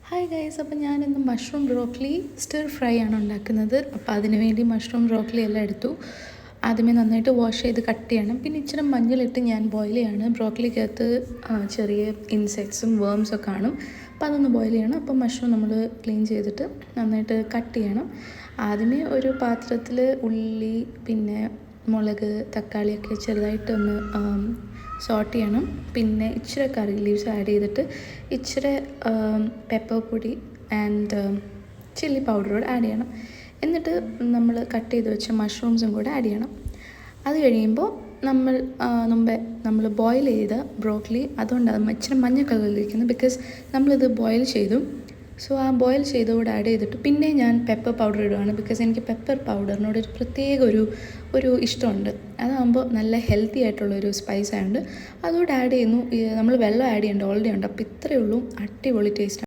Hi guys, അപ്പോൾ ഞാനിന്ന് mushroom broccoli stir fry ആണ് ഉണ്ടാക്കുന്നത്. അപ്പോൾ അതിന് വേണ്ടി മഷ്റൂം ബ്രോക്കലി എല്ലാം എടുത്തു. ആദ്യമേ നന്നായിട്ട് വാഷ് ചെയ്ത് കട്ട് ചെയ്യണം. പിന്നെ ഇച്ചിരി മഞ്ഞളിട്ട് ഞാൻ ബോയിൽ ചെയ്യാണ്. ബ്രോക്കലിക്കകത്ത് ചെറിയ ഇൻസെക്ട്സും വേംസും ഒക്കെ കാണും. അപ്പോൾ അതൊന്ന് ബോയിൽ ചെയ്യണം. അപ്പോൾ മഷ്റൂം നമ്മൾ ക്ലീൻ ചെയ്തിട്ട് നന്നായിട്ട് കട്ട് ചെയ്യണം. ആദ്യമേ ഒരു പാത്രത്തിൽ ഉള്ളി, പിന്നെ മുളക്, തക്കാളിയൊക്കെ ചെറുതായിട്ടൊന്ന് സോട്ട് ചെയ്യണം. പിന്നെ ഇച്ചിരി കറി ലീവ്സ് ആഡ് ചെയ്തിട്ട് ഇച്ചിരി പെപ്പർ പൊടി ആൻഡ് ചില്ലി പൗഡറോട് ആഡ് ചെയ്യണം. എന്നിട്ട് നമ്മൾ കട്ട് ചെയ്ത് വെച്ച മഷ്റൂംസും കൂടെ ആഡ് ചെയ്യണം. അത് കഴിയുമ്പോൾ മുമ്പേ നമ്മൾ ബോയിൽ ചെയ്ത ബ്രോക്കലി, അതുകൊണ്ടാണ് ഇച്ചിരി മഞ്ഞ കളറിലിരിക്കുന്നത്. ബിക്കോസ് നമ്മളിത് ബോയിൽ ചെയ്തു. സോ ആ ബോയിൽ ചെയ്തതോടെ ആഡ് ചെയ്തിട്ട് പിന്നെ ഞാൻ പെപ്പർ പൗഡർ ഇടുകയാണ്. ബിക്കോസ് എനിക്ക് പെപ്പർ പൗഡറിനോട് ഒരു പ്രത്യേക ഒരു ഇഷ്ടമുണ്ട്. അതാകുമ്പോൾ നല്ല ഹെൽത്തി ആയിട്ടുള്ളൊരു സ്പൈസ് ആയതുകൊണ്ട് അതുകൂടെ ആഡ് ചെയ്യുന്നു. നമ്മൾ വെള്ളം ആഡ് ചെയ്യേണ്ട ഓൾറെഡി ഉണ്ട്. അപ്പോൾ ഇത്രയേ ഉള്ളൂ, അടിപൊളി ടേസ്റ്റ്.